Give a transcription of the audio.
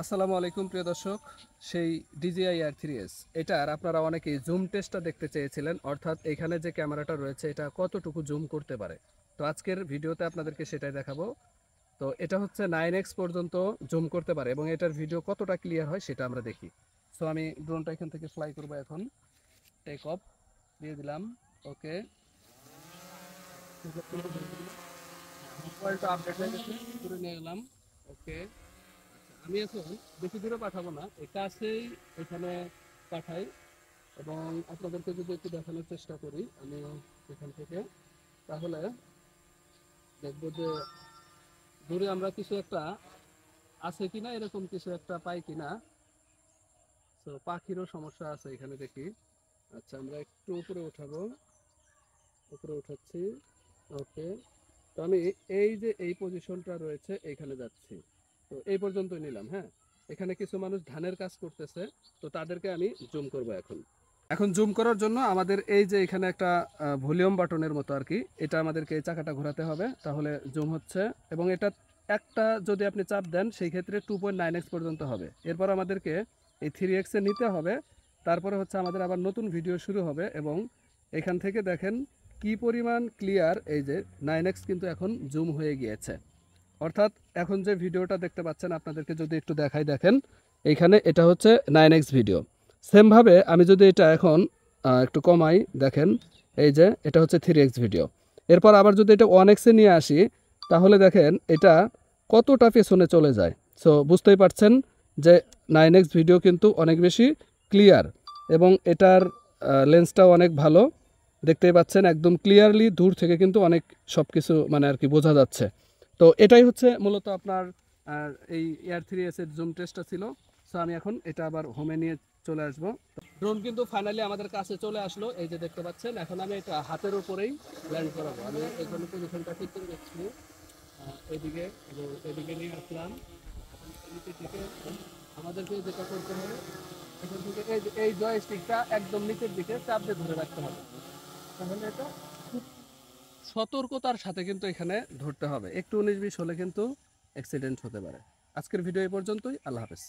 আসসালামু আলাইকুম প্রিয় দর্শক। সেই DJI R3S এটার আপনারা অনেকেই জুম টেস্টটা দেখতে চেয়েছিলেন, অর্থাৎ এখানে যে ক্যামেরাটা রয়েছে এটা কতটুকু জুম করতে পারে। তো আজকের ভিডিওতে আপনাদেরকে সেটাই দেখাবো। তো এটা হচ্ছে 9x পর্যন্ত জুম করতে পারে এবং এটার ভিডিও কতটা ক্লিয়ার হয় সেটা আমরা দেখি। সো আমি ড্রোনটা এখান থেকে ফ্লাই করব, এখন টেক অফ দিয়ে দিলাম। ওকে, মোবাইলটা আপডেট হয়ে গেছে, করে নিয়ে গেলাম। ওকে, আমি এখন বেশি দূরে পাঠাবো না, এই কাছেই এখানে পাঠাই এবং আপনাদেরকে যদি একটু দেখানোর চেষ্টা করি আমি এখান থেকে, তাহলে দেখবো যে দূরে আমরা কিছু একটা আছে কিনা, এরকম কিছু একটা পাই কিনা। তো পাখিরও সমস্যা আছে এখানে দেখি। আচ্ছা, আমরা একটু উপরে উঠাবো, উপরে উঠাচ্ছি। ওকে, তো আমি এই যে এই পজিশনটা রয়েছে এইখানে যাচ্ছি। তো এই পর্যন্তই নিলাম। হ্যাঁ, এখানে কিছু মানুষ ধানের কাজ করতেছে, তো তাদেরকে আমি জুম করব এখন। এখন জুম করার জন্য আমাদের এই যে এখানে একটা ভলিউম বাটনের মতো আর কি, এটা আমাদেরকে এই চাকাটা ঘোরাতে হবে, তাহলে জুম হচ্ছে। এবং এটা একটা যদি আপনি চাপ দেন সেই ক্ষেত্রে 2.9x পর্যন্ত হবে। এরপর আমাদেরকে এই 3x এ নিতে হবে। তারপরে হচ্ছে আমাদের আবার নতুন ভিডিও শুরু হবে এবং এখান থেকে দেখেন কি পরিমাণ ক্লিয়ার। এই যে 9x কিন্তু এখন জুম হয়ে গিয়েছে, অর্থাৎ এখন যে ভিডিওটা দেখতে পাচ্ছেন আপনাদেরকে যদি একটু দেখাই, দেখেন এইখানে এটা হচ্ছে 9x ভিডিও। সেমভাবে আমি যদি এটা এখন একটু কমাই, দেখেন এই যে এটা হচ্ছে 3x ভিডিও। এরপর আবার যদি এটা 1x এ নিয়ে আসি, তাহলে দেখেন এটা কতটা পেছনে চলে যায়। সো বুঝতেই পারছেন যে 9x ভিডিও কিন্তু অনেক বেশি ক্লিয়ার এবং এটার লেন্সটাও অনেক ভালো। দেখতেই পাচ্ছেন একদম ক্লিয়ারলি দূর থেকে কিন্তু অনেক সব কিছু মানে আর কি বোঝা যাচ্ছে। তো এটাই হচ্ছে মূলত আপনার এই AR3S এর জুম টেস্টটা ছিল। সো আমি এখন এটা আবার হোমে নিয়ে চলে আসবো। ড্রোন কিন্তু ফাইনালি আমাদের কাছে চলে আসলো, এই যে দেখতে পাচ্ছেন। এখন আমি এটা হাতের উপরেই ল্যান্ড করাবো। আমি এখানে পজিশনটা ঠিক করে দিচ্ছি, এদিকে এবং এদিকে নিয়ে আসলাম। নিচের দিকে আমাদেরকে যেটা করতে হবে, এখান থেকে এই জয়স্টিকটা একদম নিচের দিকে চাপ দিয়ে ধরে রাখতে হবে, তাহলে এটা খুব সতর্কতার সাথে কিন্তু এখানে ধরতে হবে। একটু 19-20 হলে কিন্তু অ্যাক্সিডেন্ট হতে পারে। আজকের ভিডিও এই পর্যন্তই। আল্লাহ হাফেজ।